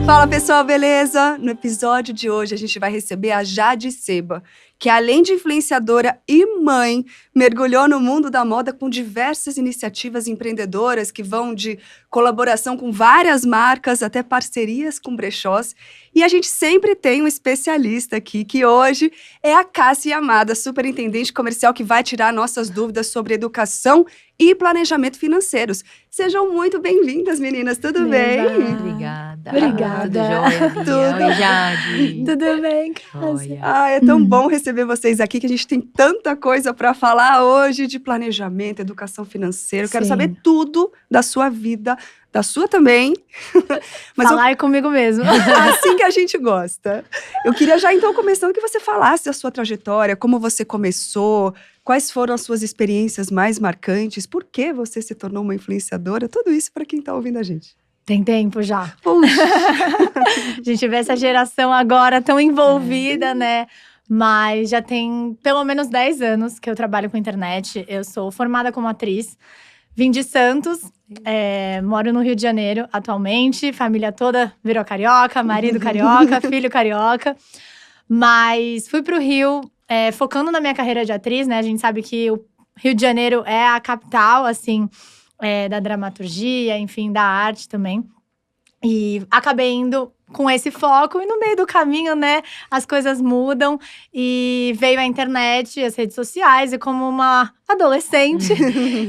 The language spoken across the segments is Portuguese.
Fala pessoal, beleza? No episódio de hoje a gente vai receber a Jade Seba, que além de influenciadora e mãe, mergulhou no mundo da moda com diversas iniciativas empreendedoras que vão de colaboração com várias marcas até parcerias com brechós. E a gente sempre tem um especialista aqui, que hoje é a Cássia Yamada, superintendente comercial, que vai tirar nossas dúvidas sobre educação e planejamento financeiros. Sejam muito bem-vindas, meninas. Tudo bem? Obrigada. Obrigada. Tudo jóia, Bia? Tudo. Oi, Jade. Tudo bem, Cássia? Ah, é tão bom receber vocês aqui, que a gente tem tanta coisa para falar hoje de planejamento, educação financeira. Eu quero Sim. saber tudo da sua vida, da sua também. Mas Falar é comigo mesmo. assim que a gente gosta. Eu queria já então começando que você falasse da sua trajetória, como você começou, quais foram as suas experiências mais marcantes, por que você se tornou uma influenciadora, tudo isso para quem está ouvindo a gente. Tem tempo já. Puxa. A gente vê essa geração agora tão envolvida, né? Mas já tem pelo menos 10 anos que eu trabalho com internet. Eu sou formada como atriz. Vim de Santos, moro no Rio de Janeiro atualmente. Família toda virou carioca, marido carioca, filho carioca. Mas fui pro Rio, focando na minha carreira de atriz, né? A gente sabe que o Rio de Janeiro é a capital, assim, da dramaturgia, enfim, da arte também. E acabei indo com esse foco, e no meio do caminho, né, as coisas mudam. E veio a internet, as redes sociais, e como uma adolescente,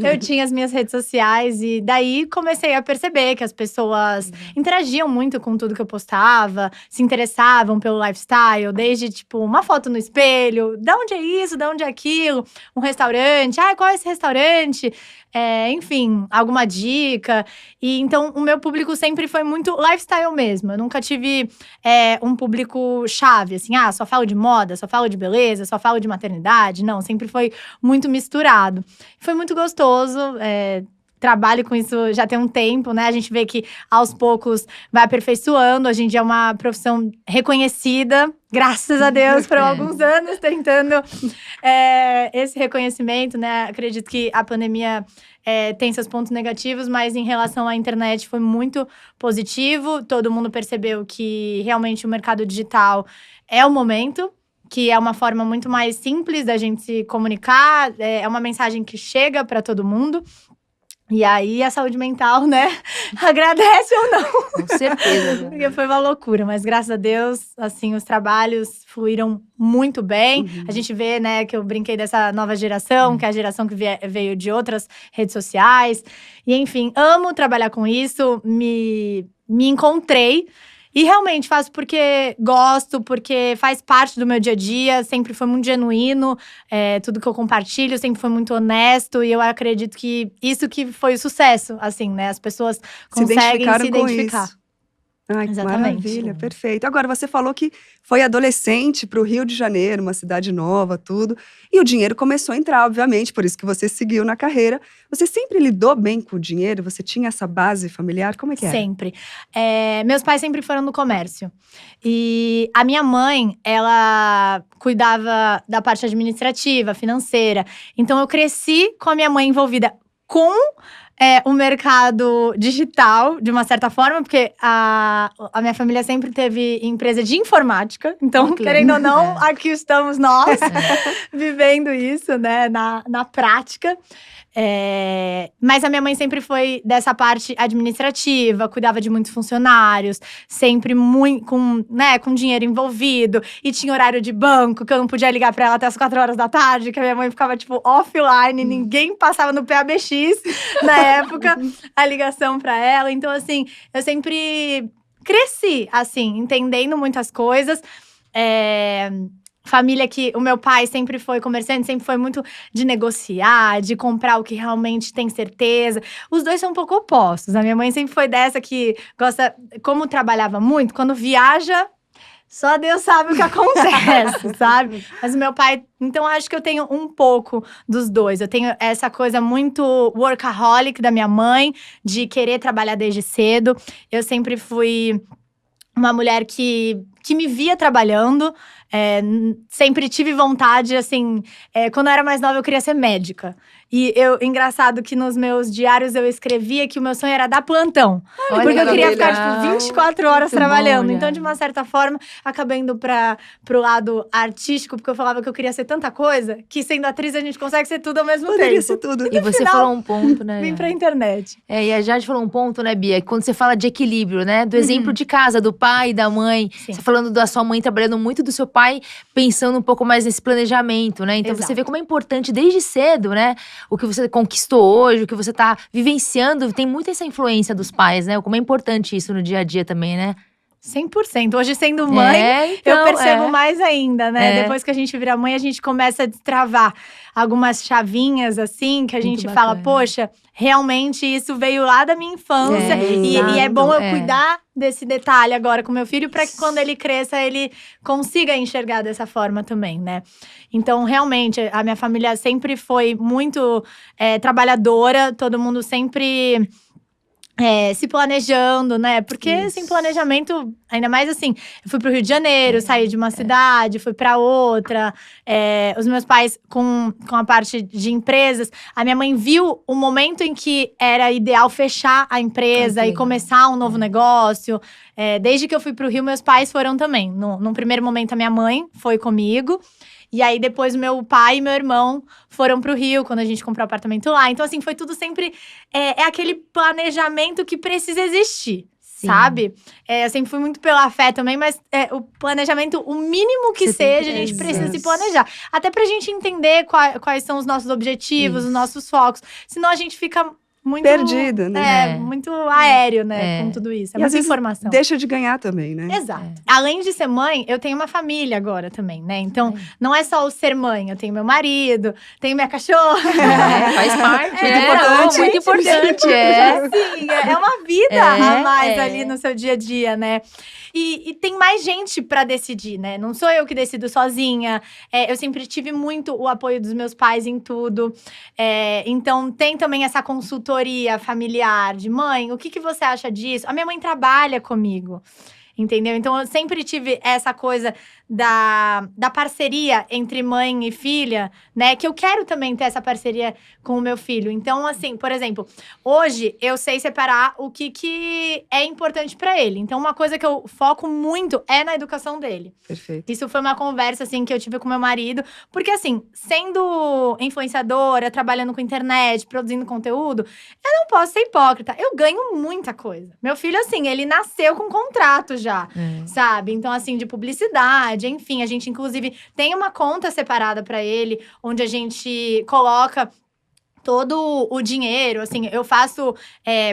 eu tinha as minhas redes sociais. E daí comecei a perceber que as pessoas interagiam muito com tudo que eu postava, se interessavam pelo lifestyle, desde, tipo, uma foto no espelho, de onde é isso, de onde é aquilo, um restaurante, qual é esse restaurante? Enfim, alguma dica. E então, o meu público sempre foi muito lifestyle mesmo. Eu nunca tive um público-chave, assim, só falo de moda, só falo de beleza, só falo de maternidade. Não, sempre foi muito misturado. Foi muito gostoso, trabalho com isso já tem um tempo, né? A gente vê que aos poucos vai aperfeiçoando. Hoje em dia é uma profissão reconhecida, graças a Deus, por alguns anos tentando esse reconhecimento, né? Acredito que a pandemia tem seus pontos negativos, mas em relação à internet foi muito positivo. Todo mundo percebeu que realmente o mercado digital é o momento, que é uma forma muito mais simples da gente se comunicar, é uma mensagem que chega para todo mundo. E aí, a saúde mental, né, agradece ou não. Com certeza. Porque foi uma loucura, mas graças a Deus, assim, os trabalhos fluíram muito bem. A gente vê, né, que eu brinquei dessa nova geração, que é a geração que veio de outras redes sociais. E, enfim, amo trabalhar com isso, me encontrei. E realmente faço porque gosto, porque faz parte do meu dia a dia, sempre foi muito genuíno, tudo que eu compartilho sempre foi muito honesto, e eu acredito que isso que foi o sucesso, assim, né? As pessoas conseguem se identificar. Ai, que Exatamente. maravilha, perfeito. Agora, você falou que foi adolescente para o Rio de Janeiro, uma cidade nova, tudo. E o dinheiro começou a entrar, obviamente, por isso que você seguiu na carreira. Você sempre lidou bem com o dinheiro? Você tinha essa base familiar? Como é que era? Sempre. Meus pais sempre foram do comércio. E a minha mãe, ela cuidava da parte administrativa, financeira. Então, eu cresci com a minha mãe envolvida com o mercado digital, de uma certa forma, porque a minha família sempre teve empresa de informática. Então, querendo ou não, aqui estamos nós, vivendo isso, né, na prática. Mas a minha mãe sempre foi dessa parte administrativa, cuidava de muitos funcionários, sempre muito com dinheiro envolvido. E tinha horário de banco, que eu não podia ligar pra ela até as 4 horas da tarde, que a minha mãe ficava, tipo, offline, ninguém passava no PABX na época, a ligação pra ela. Então, assim, eu sempre cresci, assim, entendendo muitas coisas. Família que o meu pai sempre foi comerciante, sempre foi muito de negociar, de comprar o que realmente tem certeza. Os dois são um pouco opostos. A minha mãe sempre foi dessa que gosta, como trabalhava muito, quando viaja, só Deus sabe o que acontece, sabe? Mas o meu pai, então acho que eu tenho um pouco dos dois. Eu tenho essa coisa muito workaholic da minha mãe, de querer trabalhar desde cedo. Eu sempre fui uma mulher que que me via trabalhando. Sempre tive vontade, assim… quando eu era mais nova, eu queria ser médica. E engraçado que nos meus diários eu escrevia que o meu sonho era dar plantão. Olha Porque eu que queria legal. ficar, tipo, 24 horas Muito trabalhando. bom, Então, já. de uma certa forma, acabei indo pro lado artístico. Porque eu falava que eu queria ser tanta coisa, que sendo atriz a gente consegue ser tudo ao mesmo Poderia tempo. ser tudo. E você final, falou um ponto, né? Vim pra internet. E a Jade falou um ponto, né, Bia? Que quando você fala de equilíbrio, né? Do exemplo de casa, do pai e da mãe. Sim. Você falando da sua mãe trabalhando muito, do seu pai pensando um pouco mais nesse planejamento, né? Então você Exato. vê como é importante desde cedo, né? O que você conquistou hoje, o que você tá vivenciando. Tem muito essa influência dos pais, né? Como é importante isso no dia a dia também, né? 100%. Hoje, sendo mãe, Então, eu percebo mais ainda, né? É. Depois que a gente vira mãe, a gente começa a destravar algumas chavinhas, assim, que a Muito gente fala, bacana. poxa, realmente isso veio lá da minha infância. E é bom eu cuidar desse detalhe agora com meu filho, para que quando ele cresça, ele consiga enxergar dessa forma também, né? Então, realmente, a minha família sempre foi muito trabalhadora, todo mundo sempre… se planejando, né? Porque sem planejamento, ainda mais assim, eu fui pro Rio de Janeiro, saí de uma cidade, fui pra outra. Os meus pais, com a parte de empresas, a minha mãe viu o momento em que era ideal fechar a empresa Ai, que e legal. começar um novo negócio. Desde que eu fui pro Rio, meus pais foram também. Num primeiro momento, a minha mãe foi comigo. E aí, depois, meu pai e meu irmão foram pro Rio, quando a gente comprou o apartamento lá. Então, assim, foi tudo sempre… aquele planejamento que precisa existir, Sim. sabe? Eu sempre fui muito pela fé também, mas o planejamento, o mínimo que Você tem seja, que- a gente precisa se Exato. planejar. Até pra gente entender quais são os nossos objetivos, Isso. os nossos focos. Senão, a gente fica muito… Perdida, né? muito aéreo, né? Com tudo isso. E às Muita vezes informação. deixa de ganhar também, né? Exato. Além de ser mãe, eu tenho uma família agora também, né? Então, não é só o ser mãe. Eu tenho meu marido, tenho minha cachorra. Faz parte, Muito importante. Muito importante, Sim, é uma vida a mais É. ali no seu dia a dia, né? E tem mais gente pra decidir, né? Não sou eu que decido sozinha. Eu sempre tive muito o apoio dos meus pais em tudo. Então, tem também essa consultoria familiar de mãe, o que você acha disso? A minha mãe trabalha comigo. Entendeu? Então, eu sempre tive essa coisa da parceria entre mãe e filha, né? Que eu quero também ter essa parceria com o meu filho. Então, assim, por exemplo, hoje eu sei separar o que é importante pra ele. Então, uma coisa que eu foco muito é na educação dele. Perfeito. Isso foi uma conversa, assim, que eu tive com meu marido. Porque, assim, sendo influenciadora, trabalhando com internet, produzindo conteúdo, eu não posso ser hipócrita. Eu ganho muita coisa. Meu filho, assim, ele nasceu com contrato já, sabe? Então, assim, de publicidade, enfim. A gente, inclusive, tem uma conta separada pra ele, onde a gente coloca todo o dinheiro, assim, eu faço…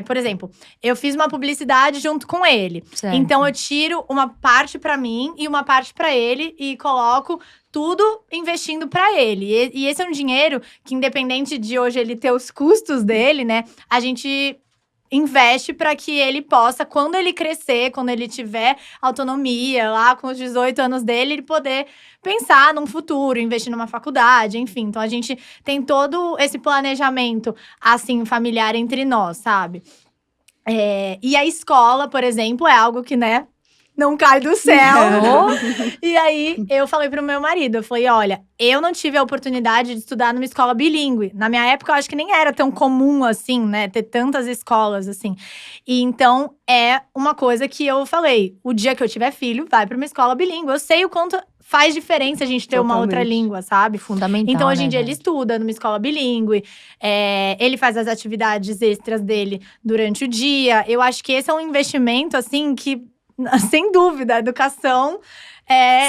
por exemplo, eu fiz uma publicidade junto com ele. Certo. Então, eu tiro uma parte pra mim e uma parte pra ele e coloco tudo investindo pra ele. E esse é um dinheiro que, independente de hoje ele ter os custos dele, né? A gente investe para que ele possa, quando ele crescer, quando ele tiver autonomia, lá com os 18 anos dele, ele poder pensar num futuro, investir numa faculdade, enfim. Então, a gente tem todo esse planejamento, assim, familiar entre nós, sabe? E a escola, por exemplo, é algo que, né, não cai do céu. E aí, eu falei pro meu marido, eu falei, olha, eu não tive a oportunidade de estudar numa escola bilíngue. Na minha época, eu acho que nem era tão comum assim, né, ter tantas escolas assim. E então, é uma coisa que eu falei, o dia que eu tiver filho, vai pra uma escola bilíngue. Eu sei o quanto faz diferença a gente ter uma outra Totalmente. língua, sabe? Fundamental, Então, hoje em né, dia, ele Jade? estuda numa escola bilíngue. Ele faz as atividades extras dele durante o dia. Eu acho que esse é um investimento, assim, que… Sem dúvida, a educação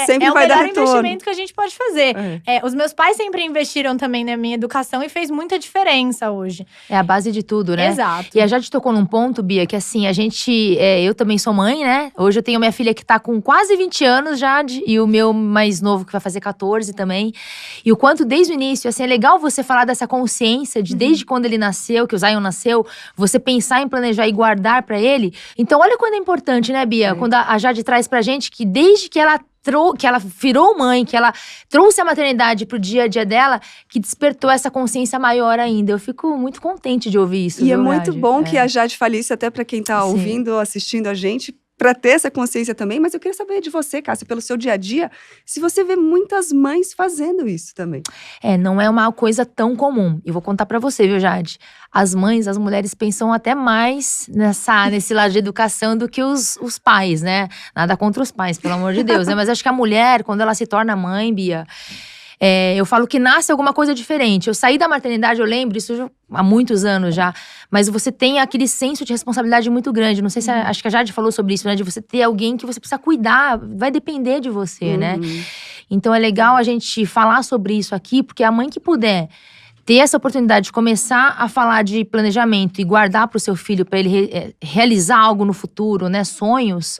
Sempre é o vai dar melhor retorno. investimento que a gente pode fazer. Os meus pais sempre investiram também na minha educação e fez muita diferença hoje. É a base de tudo, né? Exato. E a Jade tocou num ponto, Bia, que assim, a gente… eu também sou mãe, né? Hoje eu tenho minha filha que tá com quase 20 anos, Jade. E o meu mais novo, que vai fazer 14 também. E o quanto, desde o início, assim, é legal você falar dessa consciência de desde quando ele nasceu, que o Zion nasceu, você pensar em planejar e guardar pra ele. Então, olha quando é importante, né, Bia? Quando a Jade traz pra gente que desde que ela virou mãe, que ela trouxe a maternidade pro dia a dia dela, que despertou essa consciência maior ainda. Eu fico muito contente de ouvir isso. E é viu, muito Jade? bom que a Jade fale isso, até para quem tá Sim. ouvindo ou assistindo a gente, para ter essa consciência também, mas eu queria saber de você, Cássia, pelo seu dia a dia, se você vê muitas mães fazendo isso também. Não é uma coisa tão comum. Eu vou contar pra você, viu, Jade? As mulheres pensam até mais nesse lado de educação do que os pais, né? Nada contra os pais, pelo amor de Deus, né? Mas acho que a mulher, quando ela se torna mãe, Bia… eu falo que nasce alguma coisa diferente. Eu saí da maternidade, eu lembro, isso já há muitos anos já. Mas você tem aquele senso de responsabilidade muito grande. Não sei se… acho que a Jade falou sobre isso, né? De você ter alguém que você precisa cuidar. Vai depender de você, né? Então é legal a gente falar sobre isso aqui. Porque a mãe que puder ter essa oportunidade de começar a falar de planejamento e guardar para o seu filho, para ele realizar algo no futuro, né? Sonhos…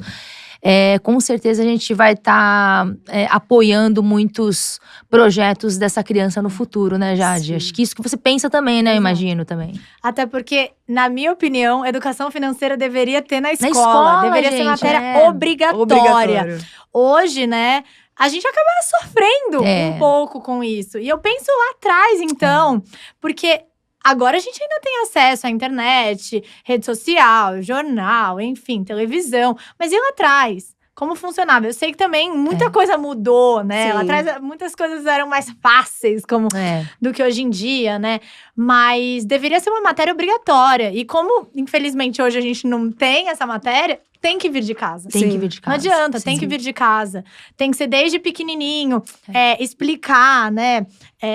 com certeza a gente vai estar apoiando muitos projetos dessa criança no futuro, né, Jade? Sim. Acho que isso que você pensa também, né? Eu imagino também. Até porque, na minha opinião, educação financeira deveria ter na escola. escola, deveria ser gente, matéria obrigatória. Obrigatório. Hoje, né, a gente acaba sofrendo um pouco com isso. E eu penso lá atrás, então, porque… Agora a gente ainda tem acesso à internet, rede social, jornal, enfim, televisão. Mas e lá atrás? Como funcionava? Eu sei que também muita coisa mudou, né? Sim. Lá atrás muitas coisas eram mais fáceis do que hoje em dia, né? Mas deveria ser uma matéria obrigatória. E como, infelizmente, hoje a gente não tem essa matéria… Tem que vir de casa. Tem que vir de casa. Não adianta, tem que vir de casa. Tem que ser desde pequenininho, explicar, né?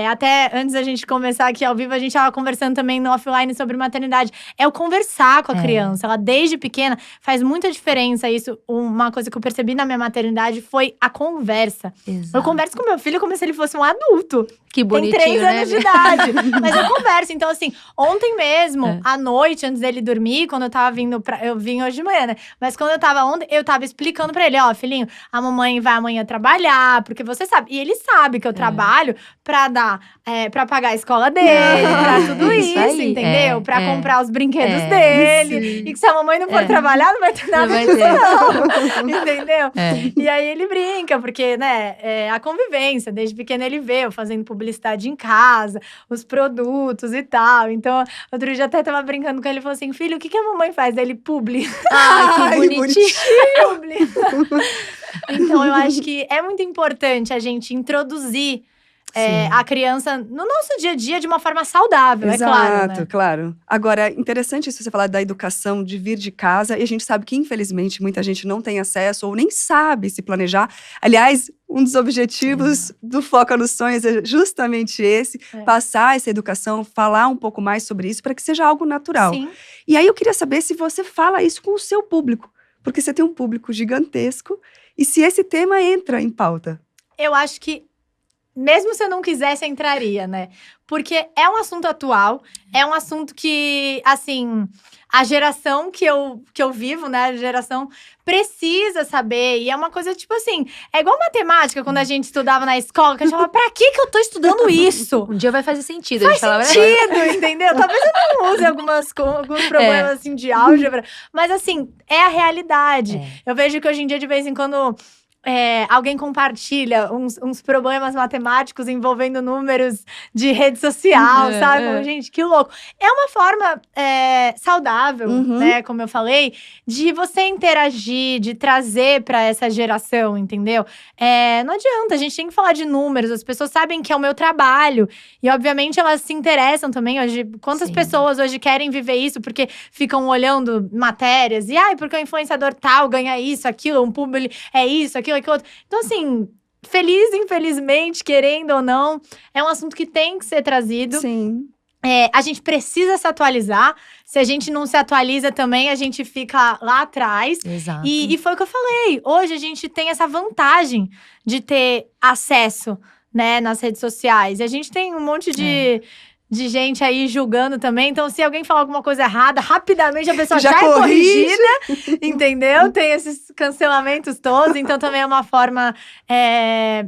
Até antes da gente começar aqui ao vivo, a gente tava conversando também no offline sobre maternidade. É o conversar com a criança. Ela, desde pequena, faz muita diferença isso. Uma coisa que eu percebi na minha maternidade foi a conversa. Exato. Eu converso com meu filho como se ele fosse um adulto. Que bonitinho, tem 3 né? anos de idade. Mas eu converso. Então, assim, ontem mesmo, à noite, antes dele dormir, quando eu tava vindo eu vim hoje de manhã, né? Mas quando eu tava ontem, eu tava explicando pra ele, ó, filhinho, a mamãe vai amanhã trabalhar, porque você sabe. E ele sabe que eu trabalho pra dar, pra pagar a escola dele, pra tudo isso, aí, entendeu? Pra comprar os brinquedos dele. E que se a mamãe não for trabalhar, não vai ter nada disso, não. Entendeu? E aí ele brinca, porque, né, a convivência, desde pequeno ele vê eu fazendo publicidade em casa, os produtos e tal. Então, outro dia até tava brincando com ele, falou assim, filho, o que a mamãe faz? Daí ele, publi. Ai, que bonitinho. Então, eu acho que é muito importante a gente introduzir a criança no nosso dia a dia de uma forma saudável, Exato, é claro, né? claro. Agora, interessante isso você falar da educação, de vir de casa. E a gente sabe que, infelizmente, muita gente não tem acesso ou nem sabe se planejar. Aliás, um dos objetivos do Foca nos Sonhos é justamente esse. Passar essa educação, falar um pouco mais sobre isso para que seja algo natural. Sim. E aí eu queria saber se você fala isso com o seu público. Porque você tem um público gigantesco. E se esse tema entra em pauta? Eu acho que mesmo se eu não quisesse, entraria, né? Porque é um assunto atual, é um assunto que, assim, a geração que eu vivo, né? A geração precisa saber. E é uma coisa, tipo assim, é igual matemática, quando a gente estudava na escola, que a gente falava, pra que eu tô estudando isso? Um dia vai fazer sentido. Faz sentido, entendeu? Talvez eu não use alguns problemas, assim, de álgebra. Mas, assim, é a realidade. Eu vejo que hoje em dia, de vez em quando… alguém compartilha uns problemas matemáticos envolvendo números de rede social, sabe? Como, gente, que louco. É uma forma saudável, né? Como eu falei, de você interagir, de trazer pra essa geração, entendeu? Não adianta, a gente tem que falar de números. As pessoas sabem que é o meu trabalho. E, obviamente, elas se interessam também hoje. Quantas pessoas hoje querem viver isso porque ficam olhando matérias? E, porque o influenciador tal ganha isso, aquilo, um publi é isso, aquilo, aquilo outro. Então, assim, infelizmente, querendo ou não, é um assunto que tem que ser trazido. Sim. A gente precisa se atualizar. Se a gente não se atualiza também, a gente fica lá atrás. Exato. E foi o que eu falei. Hoje a gente tem essa vantagem de ter acesso, né, nas redes sociais. E a gente tem um monte de gente aí julgando também. Então, se alguém falar alguma coisa errada, rapidamente a pessoa já é corrigida, entendeu? Tem esses cancelamentos todos. Então, também é uma forma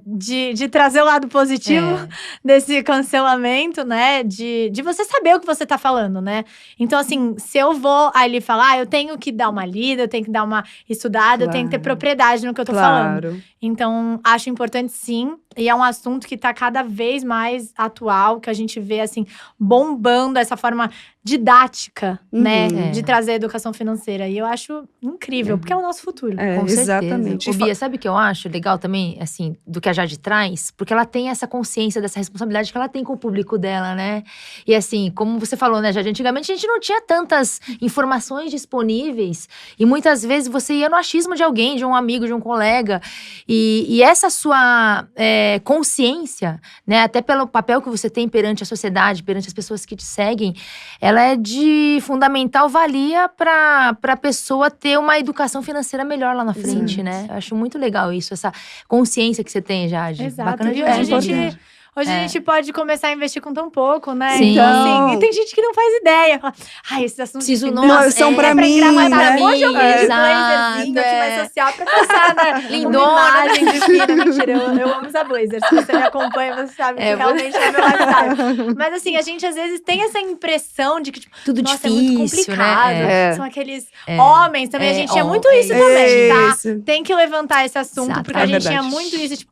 de trazer o lado positivo desse cancelamento, né? De você saber o que você tá falando, né? Então, assim, se eu vou ali falar, eu tenho que dar uma lida, eu tenho que dar uma estudada, eu tenho que ter propriedade no que eu tô falando. Então, acho importante, sim. E é um assunto que tá cada vez mais atual, que a gente vê, assim, bombando essa forma didática, né? Uhum. De trazer a educação financeira. E eu acho incrível, porque é o nosso futuro. Com exatamente. certeza. Ô, Bia, sabe o que eu acho legal também, assim, do que a Jade traz? Porque ela tem essa consciência dessa responsabilidade que ela tem com o público dela, né? E assim, como você falou, né, Jade? Antigamente a gente não tinha tantas informações disponíveis. E muitas vezes você ia no achismo de alguém, de um amigo, de um colega. E essa sua consciência, né? Até pelo papel que você tem perante a sociedade, perante as pessoas que te seguem, ela é de fundamental valia para a pessoa ter uma educação financeira melhor lá na frente, né? Eu acho muito legal isso, essa consciência que você tem, Jade. Exato. Bacana E demais. hoje a gente pode começar a investir com tão pouco, né? Sim. Então, assim, e tem gente que não faz ideia. Fala, esses assuntos Preciso, de nossa, finanças são pra pra mim, engravidar. né? Hoje eu vejo Exato, blazerzinho aqui mais social pra passar, né? Lindona. Uma imagem de fina. Mentira, eu amo usar blazer. Se você me acompanha, você sabe que realmente é meu lifestyle. Mas assim, a gente às vezes tem essa impressão de que, tipo, tudo nossa, difícil, é muito complicado. né? São aqueles homens também. A gente tinha muito isso também, tá? Isso. Tem que levantar esse assunto, Exato. porque a gente tinha verdade. muito isso, tipo,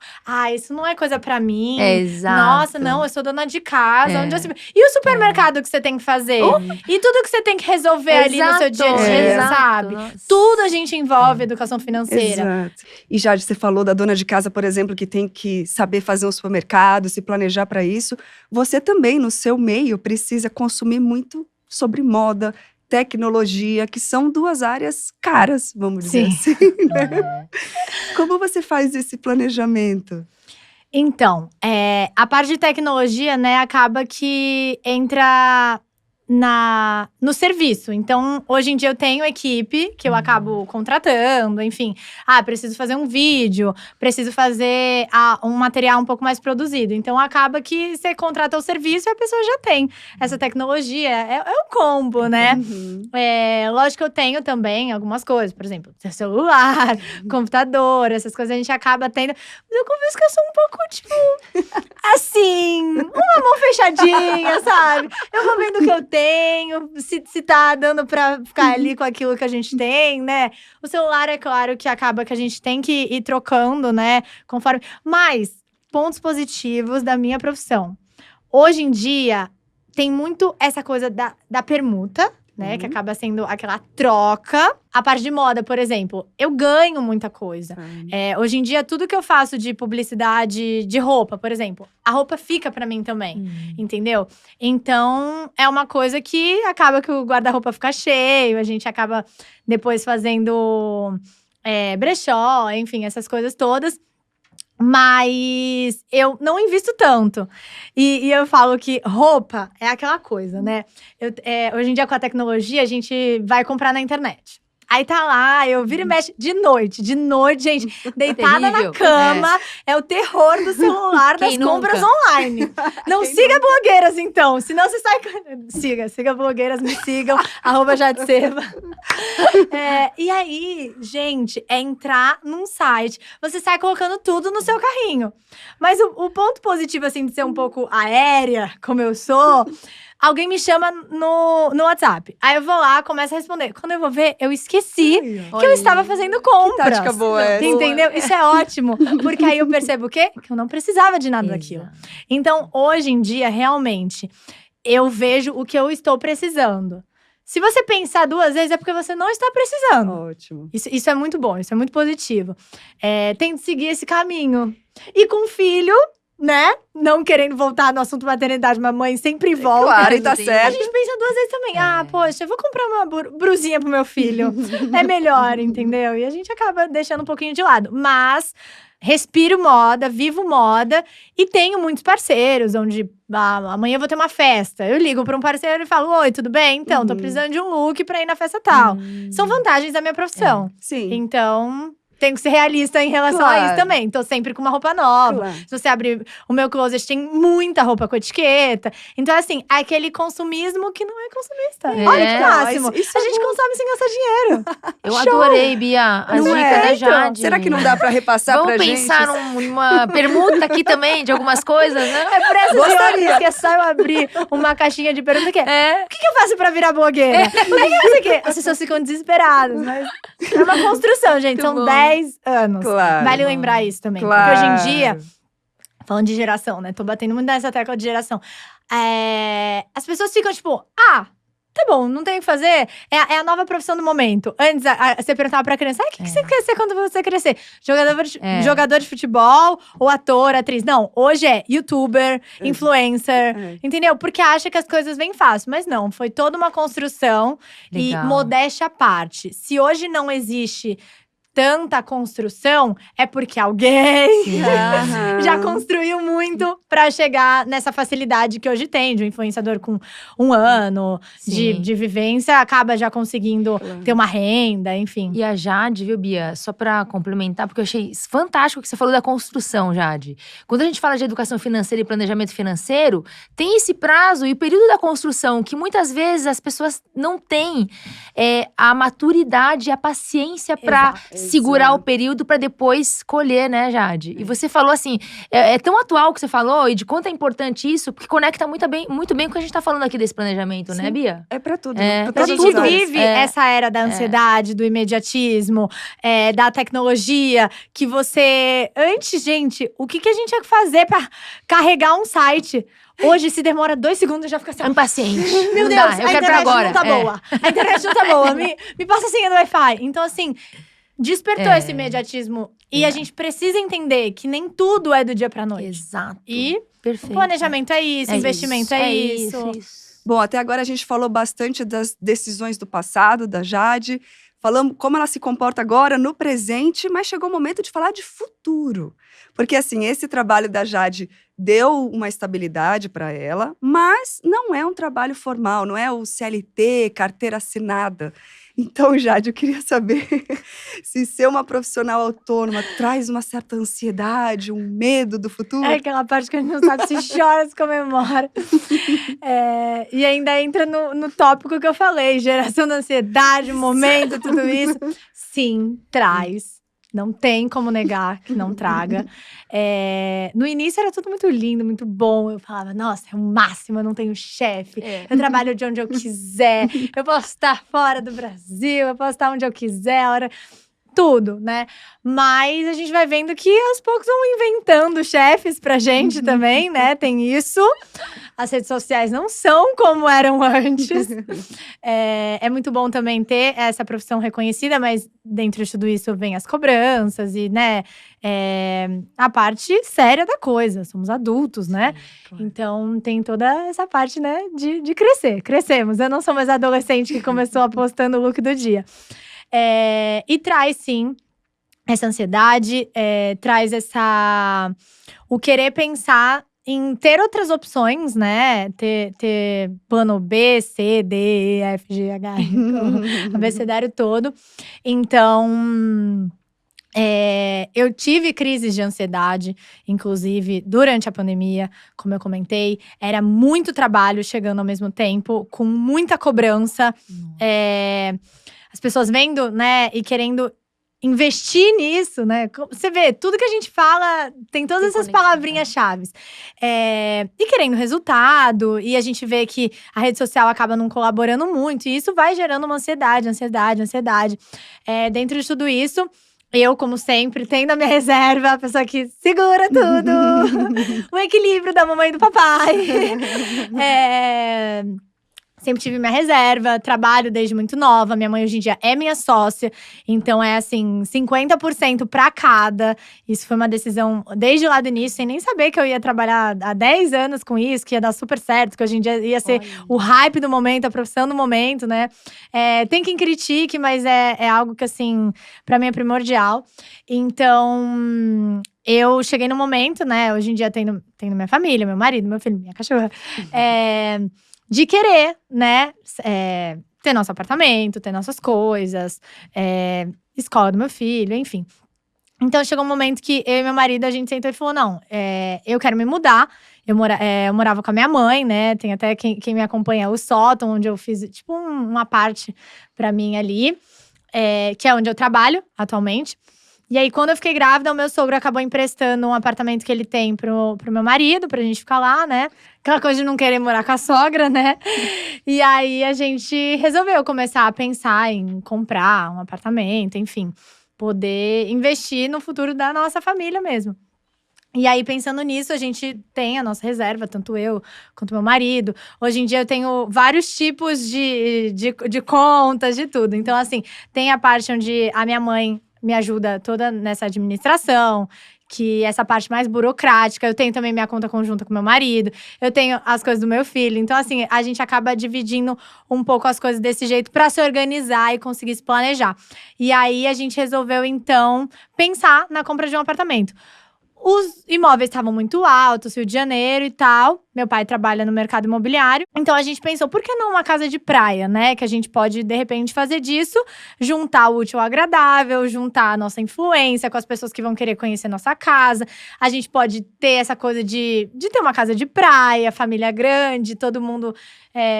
isso não é coisa pra mim. Exato. Nossa, não, eu sou dona de casa. Onde E o supermercado que você tem que fazer? E tudo que você tem que resolver ali no seu dia a dia, Exato. sabe? Nossa. Tudo a gente envolve educação financeira. Exato. E Jade, você falou da dona de casa, por exemplo, que tem que saber fazer um supermercado, se planejar para isso. Você também, no seu meio, precisa consumir muito sobre moda, tecnologia, que são duas áreas caras, vamos dizer Sim. assim. Né? Como você faz esse planejamento? Então, a parte de tecnologia, né, acaba que entra no serviço. Então, hoje em dia eu tenho equipe que eu acabo contratando, enfim. Preciso fazer um vídeo, preciso fazer um material um pouco mais produzido. Então, acaba que você contrata o serviço e a pessoa já tem essa tecnologia. É um combo, né? Uhum. Lógico que eu tenho também algumas coisas. Por exemplo, celular, computador, essas coisas a gente acaba tendo. Mas eu confesso que eu sou um pouco, tipo… assim, uma mão fechadinha, sabe? Eu vou vendo o que eu tenho, se tá dando pra ficar ali com aquilo que a gente tem, né? O celular, é claro que acaba que a gente tem que ir trocando, né? Conforme… Mas, pontos positivos da minha profissão. Hoje em dia, tem muito essa coisa da permuta, né? Que acaba sendo aquela troca. A parte de moda, por exemplo, eu ganho muita coisa. Hoje em dia, tudo que eu faço de publicidade de roupa, por exemplo, a roupa fica pra mim também, entendeu? Então, é uma coisa que acaba que o guarda-roupa fica cheio, a gente acaba depois fazendo brechó, enfim, essas coisas todas. Mas eu não invisto tanto. E eu falo que roupa é aquela coisa, né? Hoje em dia, com a tecnologia, a gente vai comprar na internet. Aí tá lá, eu viro e mexe de noite, gente, deitada na cama. É o terror do celular das compras online. Não siga blogueiras, então, senão você sai… Siga blogueiras, me sigam, @jadeseba. E aí, gente, é entrar num site, você sai colocando tudo no seu carrinho. Mas o ponto positivo, assim, de ser um pouco aérea, como eu sou… Alguém me chama no WhatsApp. Aí eu vou lá, começo a responder. Quando eu vou ver, eu esqueci que eu estava fazendo compras. Que tática boa essa. Entendeu? Isso é ótimo. Porque aí eu percebo o quê? Que eu não precisava de nada daquilo. Então, hoje em dia, realmente, eu vejo o que eu estou precisando. Se você pensar duas vezes, é porque você não está precisando. Ótimo. Isso é muito bom, isso é muito positivo. Tento seguir esse caminho. E com filho… né? Não querendo voltar no assunto maternidade, mas mãe sempre volta. Claro, e tá A certo. gente pensa duas vezes também. Poxa, eu vou comprar uma brusinha pro meu filho. É melhor, entendeu? E a gente acaba deixando um pouquinho de lado. Mas respiro moda, vivo moda. E tenho muitos parceiros, onde amanhã eu vou ter uma festa. Eu ligo pra um parceiro e falo, oi, tudo bem? Então, tô precisando de um look pra ir na festa tal. São vantagens da minha profissão. Sim. Então… tenho que ser realista em relação a isso também. Tô sempre com uma roupa nova. Se você abrir o meu closet, tem muita roupa com etiqueta. Então, assim, é aquele consumismo que não é consumista. Olha que máximo. A gente consome sem gastar dinheiro. Eu adorei, Bia, as dicas da Jade. Será que não dá pra repassar pra gente? Vamos pensar numa permuta aqui também, de algumas coisas, né? É por essas horas que é só eu abrir uma caixinha de pergunta que o que eu faço pra virar blogueira? O que eu faço aqui? As pessoas ficam desesperadas, mas é uma construção, gente. São 10 anos. Claro. Vale lembrar isso também. Claro. Porque hoje em dia, falando de geração, né? Tô batendo muito nessa tecla de geração. As pessoas ficam tipo, Tá bom, não tem o que fazer. É a nova profissão do momento. Antes, você perguntava pra criança, o que você quer ser quando você crescer? Jogador de futebol ou ator, atriz? Não, hoje é youtuber, influencer, entendeu? Porque acha que as coisas vêm fácil. Mas não, foi toda uma construção. Legal. E modéstia à parte. Se hoje não existe tanta construção, é porque alguém já construiu muito pra chegar nessa facilidade que hoje tem, de um influenciador com 1 ano de vivência, acaba já conseguindo ter uma renda, enfim. E a Jade, viu, Bia? Só pra complementar, porque eu achei fantástico o que você falou da construção, Jade. Quando a gente fala de educação financeira e planejamento financeiro, tem esse prazo e o período da construção, que muitas vezes as pessoas não têm a maturidade e a paciência pra segurar o período pra depois colher, né, Jade? E você falou assim, é tão atual o que você falou e de quanto é importante isso, porque conecta muito bem com o que a gente tá falando aqui desse planejamento, né, Bia? É pra tudo. A gente vive essa era da ansiedade, do imediatismo, da tecnologia, que você… Antes, gente, o que a gente tinha que fazer pra carregar um site? Hoje, se demora 2 segundos, já fica assim… Impaciente. Meu Não Deus, dá, eu a quero pra internet agora. não tá boa. A internet não tá boa. Me passa a senha do Wi-Fi. Então, assim… Despertou esse imediatismo. E a gente precisa entender que nem tudo é do dia pra noite. Exato. E perfeito. planejamento é isso, investimento é isso. Bom, até agora a gente falou bastante das decisões do passado, da Jade. Falamos como ela se comporta agora, no presente, mas chegou o momento de falar de futuro. Porque, assim, esse trabalho da Jade deu uma estabilidade para ela, mas não é um trabalho formal, não é o CLT, carteira assinada. Então, Jade, eu queria saber se ser uma profissional autônoma traz uma certa ansiedade, um medo do futuro. É aquela parte que a gente não sabe se chora, se comemora. E ainda entra no tópico que eu falei, geração da ansiedade, momento, tudo isso. Sim, traz. Não tem como negar que não traga. No início era tudo muito lindo, muito bom. Eu falava, nossa, é o máximo, eu não tenho chefe. Eu trabalho de onde eu quiser. Eu posso estar fora do Brasil, eu posso estar onde eu quiser. Tudo, né? Mas a gente vai vendo que aos poucos vão inventando chefes pra gente também, né? Tem isso. As redes sociais não são como eram antes. É muito bom também ter essa profissão reconhecida, mas dentro de tudo isso vem as cobranças e, né? A parte séria da coisa. Somos adultos, né? Claro. Então tem toda essa parte, né? De crescer. Crescemos. Eu não sou mais adolescente que começou apostando o look do dia. E traz, sim, essa ansiedade, traz o querer pensar em ter outras opções, né? Ter plano B, C, D, E, F, G, H, o abecedário todo. Então… eu tive crises de ansiedade, inclusive durante a pandemia, como eu comentei. Era muito trabalho chegando ao mesmo tempo, com muita cobrança. As pessoas vendo, né, e querendo investir nisso, né? Você vê, tudo que a gente fala tem todas essas palavrinhas-chave. E querendo resultado, e a gente vê que a rede social acaba não colaborando muito, e isso vai gerando uma ansiedade. Dentro de tudo isso, eu, como sempre, tendo a minha reserva, a pessoa que segura tudo. O equilíbrio da mamãe e do papai. Sempre tive minha reserva, trabalho desde muito nova. Minha mãe hoje em dia é minha sócia. Então é assim, 50% pra cada. Isso foi uma decisão desde lá do início, sem nem saber que eu ia trabalhar há 10 anos com isso, que ia dar super certo, que hoje em dia ia ser o hype do momento, a profissão do momento, né? Tem quem critique, mas é algo que, assim, pra mim é primordial. Então… eu cheguei no momento, né? Hoje em dia tendo minha família, meu marido, meu filho, minha cachorra. De querer, né, ter nosso apartamento, ter nossas coisas, escola do meu filho, enfim. Então, chegou um momento que eu e meu marido, a gente sentou e falou, não, eu quero me mudar. Eu morava com a minha mãe, né, tem até quem me acompanha, o sótão, onde eu fiz, tipo, uma parte pra mim ali, que é onde eu trabalho atualmente. E aí, quando eu fiquei grávida, o meu sogro acabou emprestando um apartamento que ele tem pro meu marido, pra gente ficar lá, né? Aquela coisa de não querer morar com a sogra, né? E aí, a gente resolveu começar a pensar em comprar um apartamento, enfim. Poder investir no futuro da nossa família mesmo. E aí, pensando nisso, a gente tem a nossa reserva, tanto eu quanto meu marido. Hoje em dia, eu tenho vários tipos de contas, de tudo. Então, assim, tem a parte onde a minha mãe me ajuda toda nessa administração, que essa parte mais burocrática. Eu tenho também minha conta conjunta com meu marido. Eu tenho as coisas do meu filho. Então, assim, a gente acaba dividindo um pouco as coisas desse jeito para se organizar e conseguir se planejar. E aí, a gente resolveu, então, pensar na compra de um apartamento. Os imóveis estavam muito altos, Rio de Janeiro e tal. Meu pai trabalha no mercado imobiliário. Então, a gente pensou, por que não uma casa de praia, né? Que a gente pode, de repente, fazer disso. Juntar o útil ao agradável, juntar a nossa influência com as pessoas que vão querer conhecer nossa casa. A gente pode ter essa coisa de ter uma casa de praia, família grande, todo mundo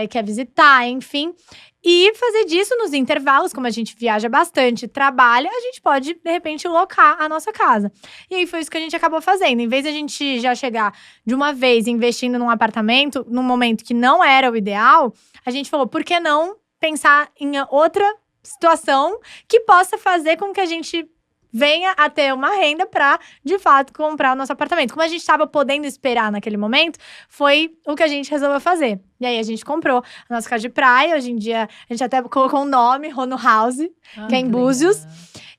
quer visitar, enfim. E fazer disso nos intervalos, como a gente viaja bastante, trabalha, a gente pode, de repente, locar a nossa casa. E aí, foi isso que a gente acabou fazendo. Em vez de a gente já chegar de uma vez investindo num apartamento, num momento que não era o ideal, a gente falou, por que não pensar em outra situação que possa fazer com que a gente venha a ter uma renda para, de fato, comprar o nosso apartamento. Como a gente estava podendo esperar naquele momento, foi o que a gente resolveu fazer. E aí, a gente comprou a nossa casa de praia. Hoje em dia, a gente até colocou um nome, Rono House, que é em Búzios.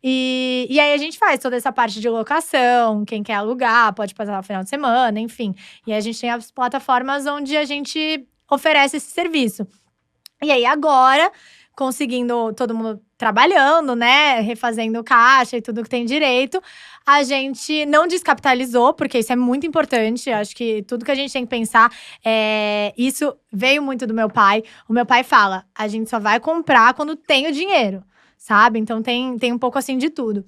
E aí, a gente faz toda essa parte de locação. Quem quer alugar, pode passar o final de semana, enfim. E aí, a gente tem as plataformas onde a gente oferece esse serviço. E aí, agora, conseguindo todo mundo trabalhando, né, refazendo caixa e tudo que tem direito, a gente não descapitalizou, porque isso é muito importante. Acho que tudo que a gente tem que pensar isso veio muito do meu pai. O meu pai fala, a gente só vai comprar quando tem o dinheiro, sabe? Então tem um pouco assim de tudo.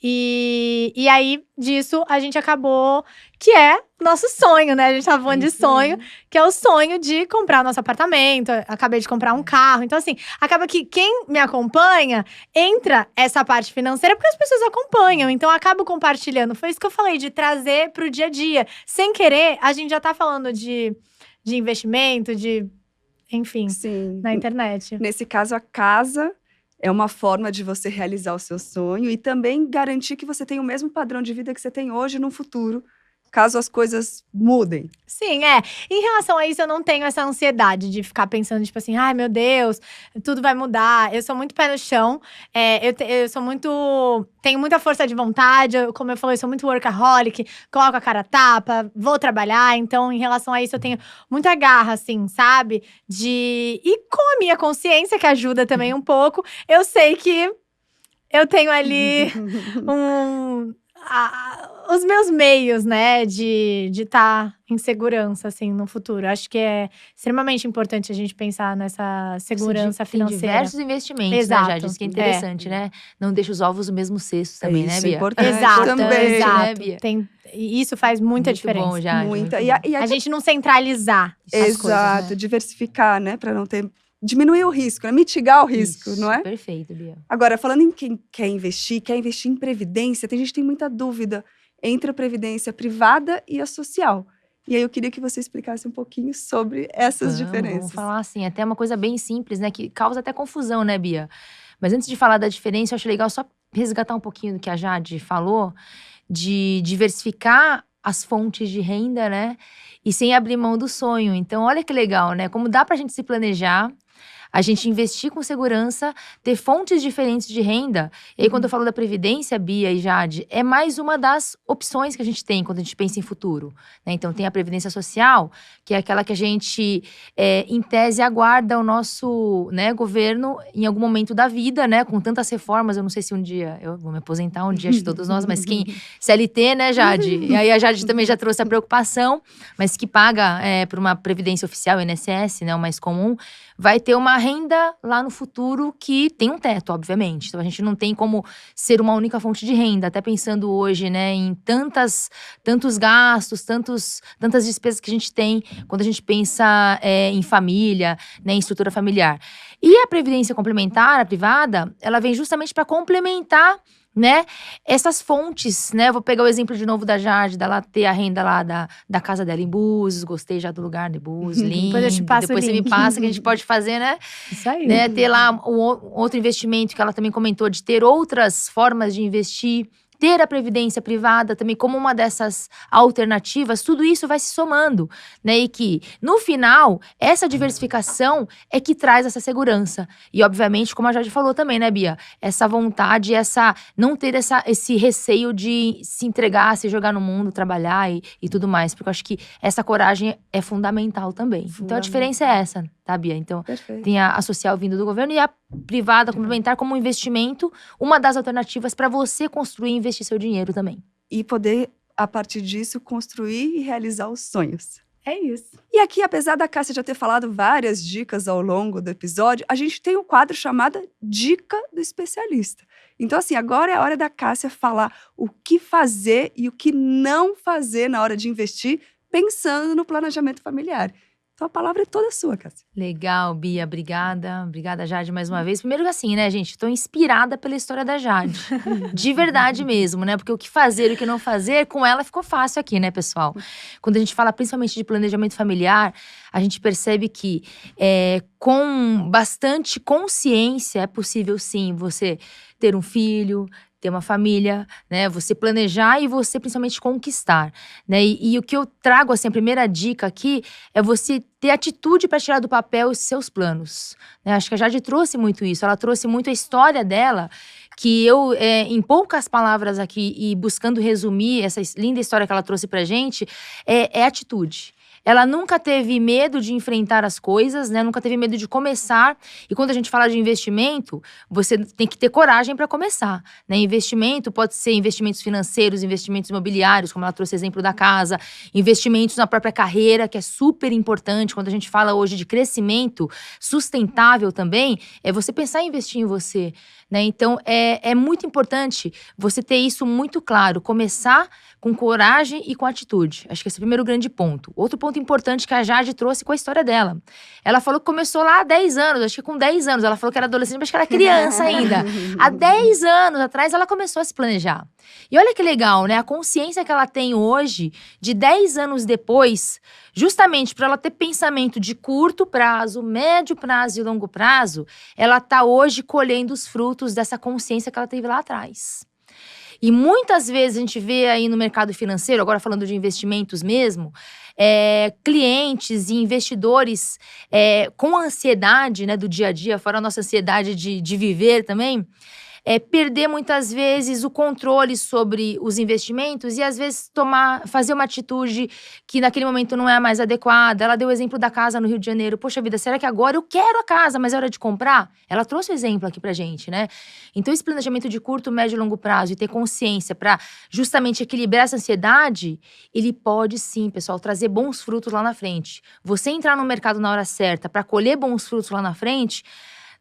E aí, disso, a gente acabou… Que é nosso sonho, né? A gente tava falando de sonho, que é o sonho de comprar nosso apartamento. Acabei de comprar um carro. Então, assim, acaba que quem me acompanha, entra essa parte financeira porque as pessoas acompanham. Então, eu acabo compartilhando. Foi isso que eu falei, de trazer pro dia a dia. Sem querer, a gente já tá falando de investimento, enfim, Sim. na internet. Nesse caso, a casa é uma forma de você realizar o seu sonho e também garantir que você tem o mesmo padrão de vida que você tem hoje no futuro, caso as coisas mudem. Sim, em relação a isso, eu não tenho essa ansiedade de ficar pensando, tipo assim, ai meu Deus, tudo vai mudar. Eu sou muito pé no chão, eu sou muito… Tenho muita força de vontade, como eu falei, eu sou muito workaholic, coloco a cara a tapa, vou trabalhar. Então, em relação a isso, eu tenho muita garra, assim, sabe? E com a minha consciência, que ajuda também um pouco, eu sei que eu tenho ali os meus meios, né, de estar em segurança, assim, no futuro. Acho que é extremamente importante a gente pensar nessa segurança financeira. Tem diversos investimentos, Exato, né, Jade? Isso que é interessante, né? Não deixa os ovos no mesmo cesto também, né, Isso Bia? é importante Exato, também. exato. Né, Bia? E isso faz muita Muito diferença. bom, Jade. Muita. Muito bom. A gente não centralizar as Exato, coisas, né? diversificar, né? Para não ter… Diminuir o risco, né? Mitigar o risco, Isso, não é? Perfeito, Bia. Agora, falando em quem quer investir em previdência, tem gente que tem muita dúvida entre a previdência privada e a social. E aí eu queria que você explicasse um pouquinho sobre essas diferenças. Vamos falar assim, até uma coisa bem simples, né? Que causa até confusão, né, Bia? Mas antes de falar da diferença, eu acho legal só resgatar um pouquinho do que a Jade falou, de diversificar as fontes de renda, né? E sem abrir mão do sonho. Então, olha que legal, né? Como dá pra gente se planejar, a gente investir com segurança, ter fontes diferentes de renda. E aí, quando eu falo da previdência, Bia e Jade, é mais uma das opções que a gente tem quando a gente pensa em futuro, né? Então, tem a previdência social, que é aquela que a gente, em tese, aguarda o nosso, né, governo em algum momento da vida, né? Com tantas reformas, eu não sei se um dia… Eu vou me aposentar um dia de todos nós, mas quem… CLT, né, Jade? E aí, a Jade também já trouxe a preocupação, mas que paga por uma previdência oficial, INSS, né, o mais comum, vai ter uma renda lá no futuro que tem um teto, obviamente. Então, a gente não tem como ser uma única fonte de renda. Até pensando hoje, né, em tantos gastos, tantas despesas que a gente tem quando a gente pensa em família, né, em estrutura familiar. E a previdência complementar, a privada, ela vem justamente para complementar, né, essas fontes, né? Vou pegar o exemplo de novo da Jade, dela ter a renda lá da casa dela em Búzios. Gostei já do lugar de Búzios, lindo. Depois eu te passo Depois o você me link. passa, que a gente pode fazer, né? Isso aí. Né? Ter lá um outro investimento que ela também comentou, de ter outras formas de investir, ter a previdência privada também como uma dessas alternativas, tudo isso vai se somando, né? E que, no final, essa diversificação é que traz essa segurança. E, obviamente, como a Jade falou também, né, Bia? Essa vontade, não ter esse receio de se entregar, se jogar no mundo, trabalhar e tudo mais. Porque eu acho que essa coragem é fundamental também. Então, a diferença é essa, tá, Bia? Então, Perfeito. tem a social vindo do governo e a privada complementar como um investimento, uma das alternativas para você construir e investir seu dinheiro também. E poder, a partir disso, construir e realizar os sonhos. É isso. E aqui, apesar da Cássia já ter falado várias dicas ao longo do episódio, a gente tem um quadro chamado Dica do Especialista. Então, assim, agora é a hora da Cássia falar o que fazer e o que não fazer na hora de investir, pensando no planejamento familiar. Então, a palavra é toda sua, Cássia. Legal, Bia, obrigada. Obrigada, Jade, mais uma vez. Primeiro que assim, né, gente? Tô inspirada pela história da Jade. De verdade mesmo, né? Porque o que fazer e o que não fazer, com ela ficou fácil aqui, né, pessoal? Quando a gente fala principalmente de planejamento familiar, a gente percebe que com bastante consciência é possível, sim, você ter um filho, ter uma família, né? Você planejar e você principalmente conquistar, né? E o que eu trago, assim, a primeira dica aqui é você ter atitude para tirar do papel os seus planos, né? Acho que a Jade trouxe muito isso, ela trouxe muito a história dela, que eu, em poucas palavras aqui e buscando resumir essa linda história que ela trouxe pra gente, é atitude. Ela nunca teve medo de enfrentar as coisas, né? Nunca teve medo de começar. E quando a gente fala de investimento, você tem que ter coragem para começar, né? Investimento pode ser investimentos financeiros, investimentos imobiliários, como ela trouxe exemplo da casa, investimentos na própria carreira, que é super importante. Quando a gente fala hoje de crescimento sustentável também, é você pensar em investir em você, né? Então, é muito importante você ter isso muito claro. Começar com coragem e com atitude. Acho que esse é o primeiro grande ponto. Outro ponto importante que a Jade trouxe com a história dela. Ela falou que começou lá há 10 anos, acho que com 10 anos. Ela falou que era adolescente, mas que era criança ainda. Há 10 anos atrás, ela começou a se planejar. E olha que legal, né? A consciência que ela tem hoje, de 10 anos depois, justamente para ela ter pensamento de curto prazo, médio prazo e longo prazo, ela tá hoje colhendo os frutos dessa consciência que ela teve lá atrás. E muitas vezes a gente vê aí no mercado financeiro, agora falando de investimentos mesmo, clientes e investidores com ansiedade, né, do dia a dia, fora a nossa ansiedade de viver também, perder muitas vezes o controle sobre os investimentos e às vezes fazer uma atitude que naquele momento não é a mais adequada. Ela deu o exemplo da casa no Rio de Janeiro. Poxa vida, será que agora eu quero a casa, mas é hora de comprar? Ela trouxe o exemplo aqui pra gente, né? Então esse planejamento de curto, médio e longo prazo e ter consciência pra justamente equilibrar essa ansiedade, ele pode sim, pessoal, trazer bons frutos lá na frente. Você entrar no mercado na hora certa pra colher bons frutos lá na frente,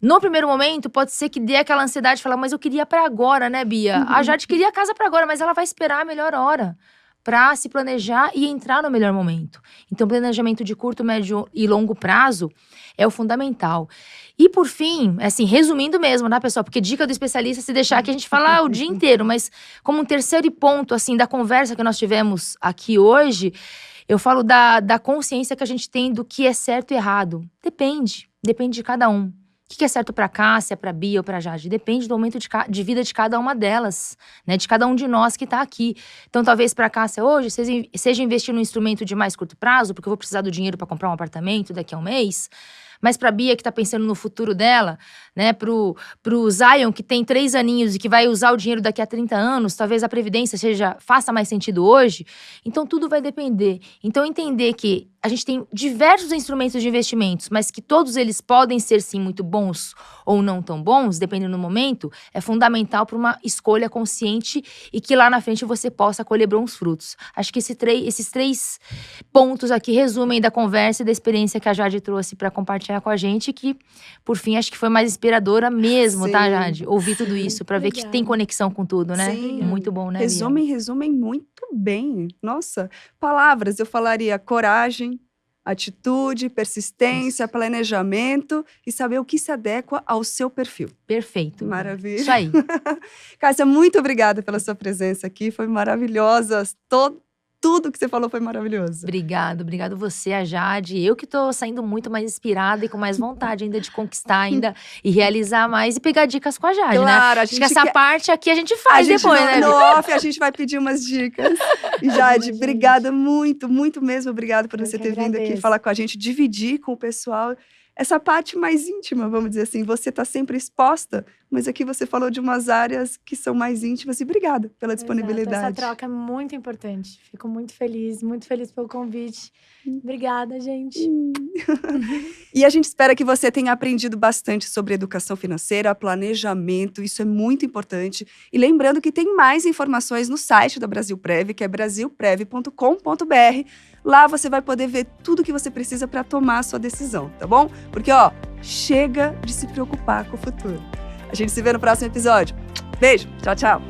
no primeiro momento, pode ser que dê aquela ansiedade de falar, mas eu queria pra agora, né, Bia? A Jade queria a casa pra agora, mas ela vai esperar a melhor hora pra se planejar e entrar no melhor momento. Então, planejamento de curto, médio e longo prazo é o fundamental. E, por fim, assim, resumindo mesmo, né, pessoal? Porque dica do especialista, se deixar aqui, a gente fala o dia inteiro. Mas como um terceiro ponto, assim, da conversa que nós tivemos aqui hoje, eu falo da consciência que a gente tem do que é certo e errado. Depende de cada um. O que é certo pra Cássia, pra Bia ou pra Jade? Depende do momento de vida de cada uma delas, né? De cada um de nós que tá aqui. Então, talvez pra Cássia hoje, seja investir num instrumento de mais curto prazo, porque eu vou precisar do dinheiro pra comprar um apartamento daqui a um mês. Mas pra Bia, que tá pensando no futuro dela, né? Pro Zion, que tem 3 aninhos e que vai usar o dinheiro daqui a 30 anos, talvez a previdência faça mais sentido hoje. Então, tudo vai depender. Então, entender que a gente tem diversos instrumentos de investimentos, mas que todos eles podem ser, sim, muito bons ou não tão bons, dependendo do momento, é fundamental para uma escolha consciente e que lá na frente você possa colher bons frutos. Acho que esses 3 pontos aqui resumem da conversa e da experiência que a Jade trouxe para compartilhar com a gente, que, por fim, acho que foi mais inspiradora mesmo, tá, Jade? Ouvir tudo isso, para ver que tem conexão com tudo, né? Sim. Muito bom, né, Bia? Resumem muito bem. Nossa, palavras, eu falaria coragem, atitude, persistência, planejamento e saber o que se adequa ao seu perfil. Perfeito. Maravilha. Isso aí. Cássia, muito obrigada pela sua presença aqui, foi maravilhosa. tudo que você falou foi maravilhoso. Obrigado você, a Jade. Eu que tô saindo muito mais inspirada e com mais vontade ainda de conquistar ainda e realizar mais e pegar dicas com a Jade, né? Claro, a Acho gente que essa quer... parte aqui a gente faz depois, né? No off, a gente vai pedir umas dicas. E Jade, obrigada muito, muito mesmo. Obrigada por você ter vindo aqui falar com a gente, dividir com o pessoal essa parte mais íntima, vamos dizer assim. Você está sempre exposta, mas aqui você falou de umas áreas que são mais íntimas. E obrigada pela disponibilidade. Essa troca é muito importante. Fico muito feliz pelo convite. Obrigada, gente. E a gente espera que você tenha aprendido bastante sobre educação financeira, planejamento, isso é muito importante. E lembrando que tem mais informações no site da Brasilprev, que é brasilprev.com.br. Lá você vai poder ver tudo que você precisa para tomar a sua decisão, tá bom? Porque, chega de se preocupar com o futuro. A gente se vê no próximo episódio. Beijo, tchau, tchau.